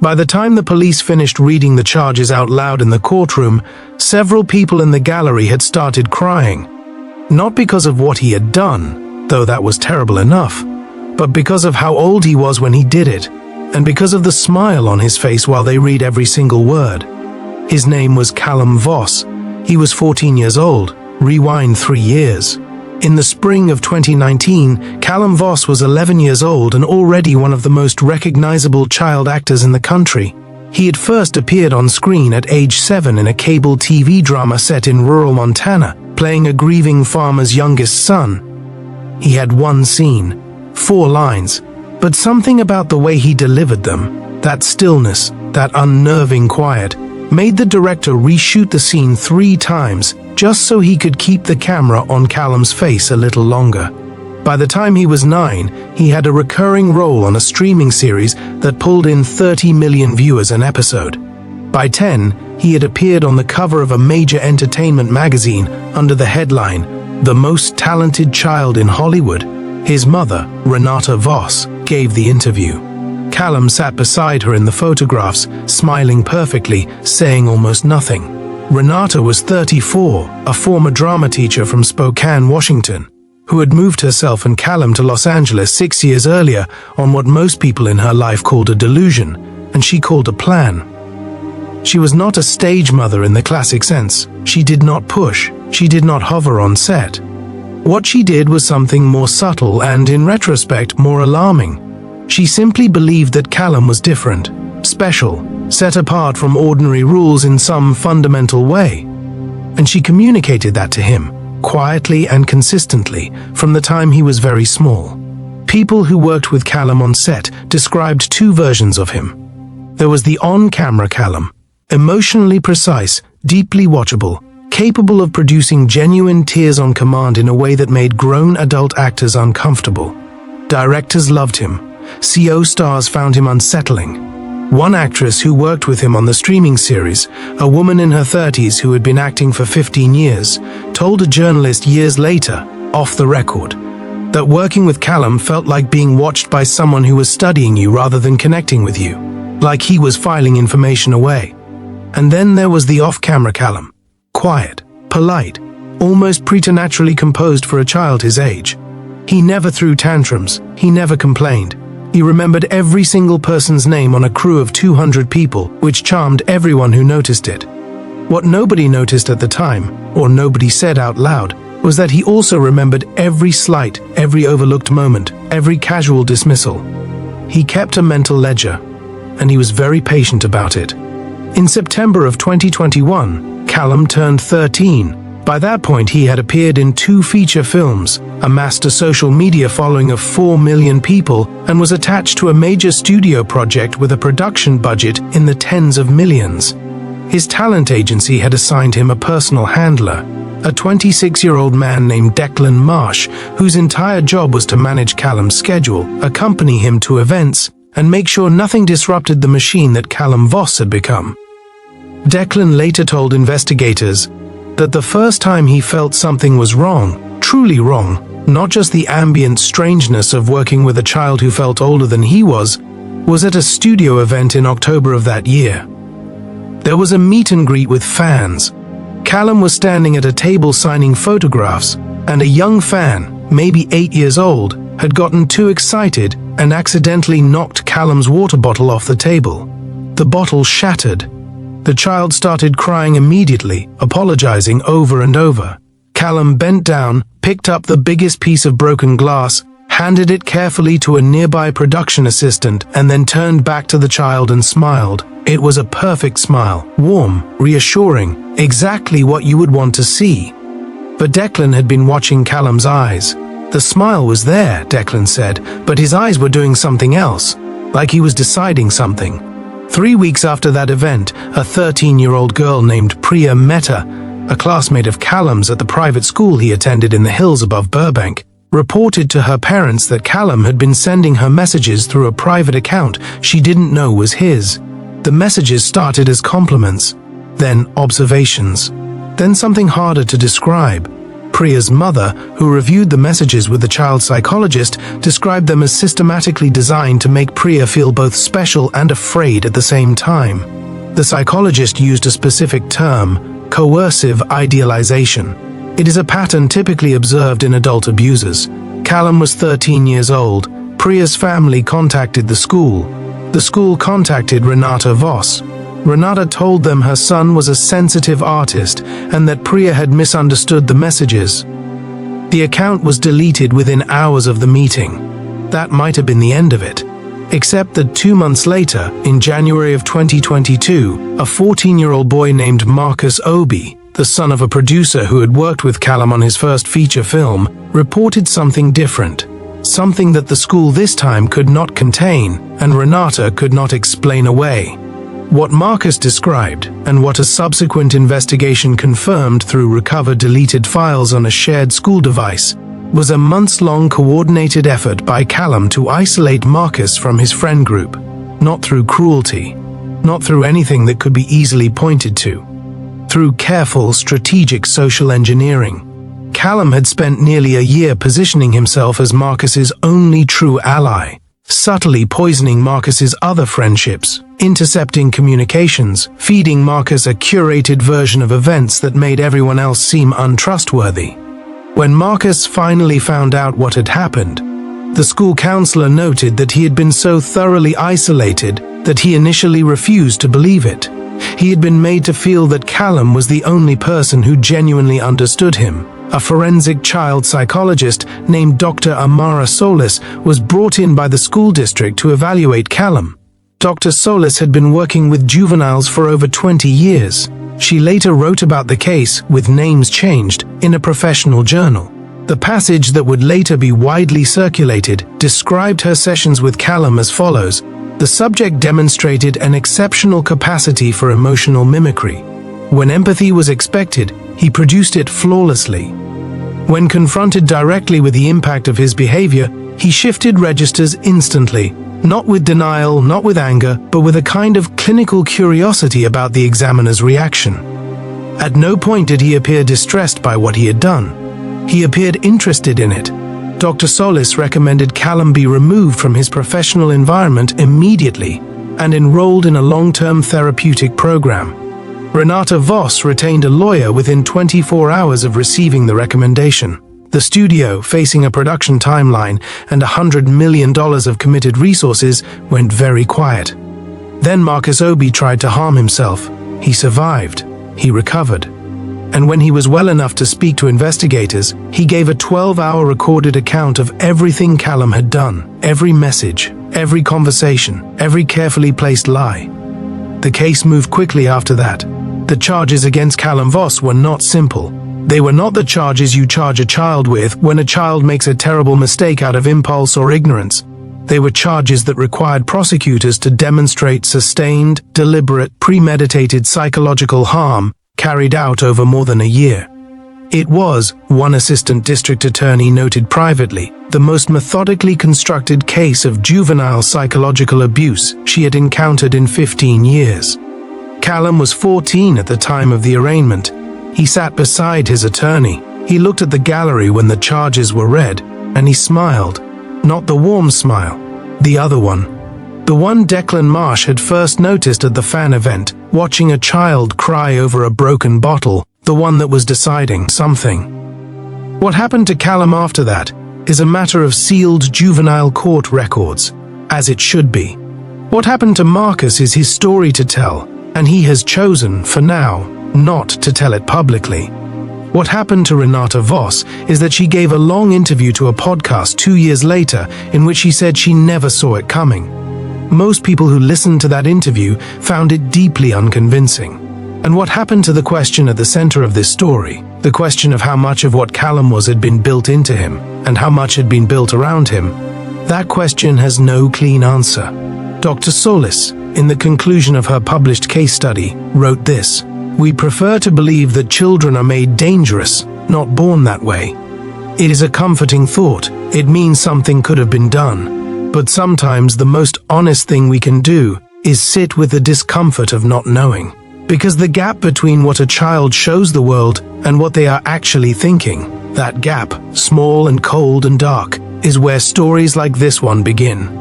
By the time the police finished reading the charges out loud in the courtroom, several people in the gallery had started crying. Not because of what he had done, though that was terrible enough, but because of how old he was when he did it, and because of the smile on his face while they read every single word. His name was Callum Voss. He was 14 years old. Rewind 3 years. In the spring of 2019, Callum Voss was 11 years old and already one of the most recognizable child actors in the country. He had first appeared on screen at age 7 in a cable TV drama set in rural Montana, playing a grieving farmer's youngest son. He had one scene, 4 lines, but something about the way he delivered them, that stillness, that unnerving quiet, made the director reshoot the scene 3 times just so he could keep the camera on Callum's face a little longer. By the time he was 9, he had a recurring role on a streaming series that pulled in 30 million viewers an episode. By 10, he had appeared on the cover of a major entertainment magazine under the headline, "The Most Talented Child in Hollywood." His mother, Renata Voss, gave the interview. Callum sat beside her in the photographs, smiling perfectly, saying almost nothing. Renata was 34, a former drama teacher from Spokane, Washington, who had moved herself and Callum to Los Angeles 6 years earlier on what most people in her life called a delusion, and she called a plan. She was not a stage mother in the classic sense. She did not push. She did not hover on set. What she did was something more subtle and, in retrospect, more alarming. She simply believed that Callum was different, special, set apart from ordinary rules in some fundamental way. And she communicated that to him, quietly and consistently, from the time he was very small. People who worked with Callum on set described 2 versions of him. There was the on-camera Callum, emotionally precise, deeply watchable, capable of producing genuine tears on command in a way that made grown adult actors uncomfortable. Directors loved him. CO stars found him unsettling. One actress who worked with him on the streaming series, a woman in her 30s who had been acting for 15 years, told a journalist years later, off the record, that working with Callum felt like being watched by someone who was studying you rather than connecting with you, like he was filing information away. And then there was the off-camera Callum, quiet, polite, almost preternaturally composed for a child his age. He never threw tantrums, he never complained. He remembered every single person's name on a crew of 200 people, which charmed everyone who noticed it. What nobody noticed at the time, or nobody said out loud, was that he also remembered every slight, every overlooked moment, every casual dismissal. He kept a mental ledger, and he was very patient about it. In September of 2021, Callum turned 13. By that point, he had appeared in 2 feature films, amassed a social media following of 4 million people, and was attached to a major studio project with a production budget in the tens of millions. His talent agency had assigned him a personal handler, a 26-year-old man named Declan Marsh, whose entire job was to manage Callum's schedule, accompany him to events, and make sure nothing disrupted the machine that Callum Voss had become. Declan later told investigators that the first time he felt something was wrong, truly wrong, not just the ambient strangeness of working with a child who felt older than he was at a studio event in October of that year. There was a meet and greet with fans. Callum was standing at a table signing photographs, and a young fan, maybe 8 years old, had gotten too excited and accidentally knocked Callum's water bottle off the table. The bottle shattered. The child started crying immediately, apologizing over and over. Callum bent down, picked up the biggest piece of broken glass, handed it carefully to a nearby production assistant, and then turned back to the child and smiled. It was a perfect smile, warm, reassuring, exactly what you would want to see. But Declan had been watching Callum's eyes. The smile was there, Declan said, but his eyes were doing something else, like he was deciding something. 3 weeks after that event, a 13-year-old girl named Priya Mehta, a classmate of Callum's at the private school he attended in the hills above Burbank, reported to her parents that Callum had been sending her messages through a private account she didn't know was his. The messages started as compliments, then observations, then something harder to describe. Priya's mother, who reviewed the messages with the child psychologist, described them as systematically designed to make Priya feel both special and afraid at the same time. The psychologist used a specific term, coercive idealization. It is a pattern typically observed in adult abusers. Callum was 13 years old. Priya's family contacted the school. The school contacted Renata Voss. Renata told them her son was a sensitive artist and that Priya had misunderstood the messages. The account was deleted within hours of the meeting. That might have been the end of it. Except that 2 months later, in January of 2022, a 14-year-old boy named Marcus Obi, the son of a producer who had worked with Callum on his first feature film, reported something different. Something that the school this time could not contain and Renata could not explain away. What Marcus described, and what a subsequent investigation confirmed through recovered deleted files on a shared school device, was a months-long coordinated effort by Callum to isolate Marcus from his friend group, not through cruelty, not through anything that could be easily pointed to. Through careful, strategic social engineering. Callum had spent nearly a year positioning himself as Marcus's only true ally, subtly poisoning Marcus's other friendships, intercepting communications, feeding Marcus a curated version of events that made everyone else seem untrustworthy. When Marcus finally found out what had happened, the school counselor noted that he had been so thoroughly isolated that he initially refused to believe it. He had been made to feel that Callum was the only person who genuinely understood him. A forensic child psychologist named Dr. Amara Solis was brought in by the school district to evaluate Callum. Dr. Solis had been working with juveniles for over 20 years. She later wrote about the case, with names changed, in a professional journal. The passage that would later be widely circulated described her sessions with Callum as follows. The subject demonstrated an exceptional capacity for emotional mimicry. When empathy was expected, he produced it flawlessly. When confronted directly with the impact of his behavior, he shifted registers instantly, not with denial, not with anger, but with a kind of clinical curiosity about the examiner's reaction. At no point did he appear distressed by what he had done. He appeared interested in it. Dr. Solis recommended Callum be removed from his professional environment immediately and enrolled in a long-term therapeutic program. Renata Voss retained a lawyer within 24 hours of receiving the recommendation. The studio, facing a production timeline and $100 million of committed resources, went very quiet. Then Marcus Obi tried to harm himself. He survived. He recovered. And when he was well enough to speak to investigators, he gave a 12-hour recorded account of everything Callum had done, every message, every conversation, every carefully placed lie. The case moved quickly after that. The charges against Callum Voss were not simple. They were not the charges you charge a child with when a child makes a terrible mistake out of impulse or ignorance. They were charges that required prosecutors to demonstrate sustained, deliberate, premeditated psychological harm carried out over more than a year. It was, one assistant district attorney noted privately, the most methodically constructed case of juvenile psychological abuse she had encountered in 15 years. Callum was 14 at the time of the arraignment. He sat beside his attorney. He looked at the gallery when the charges were read, and he smiled. Not the warm smile, the other one. The one Declan Marsh had first noticed at the fan event, watching a child cry over a broken bottle, the one that was deciding something. What happened to Callum after that is a matter of sealed juvenile court records, as it should be. What happened to Marcus is his story to tell, and he has chosen, for now, not to tell it publicly. What happened to Renata Voss is that she gave a long interview to a podcast 2 years later in which she said she never saw it coming. Most people who listened to that interview found it deeply unconvincing. And what happened to the question at the center of this story, the question of how much of what Callum was had been built into him and how much had been built around him, that question has no clean answer. Dr. Solis, in the conclusion of her published case study, wrote this: "We prefer to believe that children are made dangerous, not born that way. It is a comforting thought. It means something could have been done. But sometimes the most honest thing we can do is sit with the discomfort of not knowing. Because the gap between what a child shows the world and what they are actually thinking That gap, small and cold and dark, is where stories like this one begin.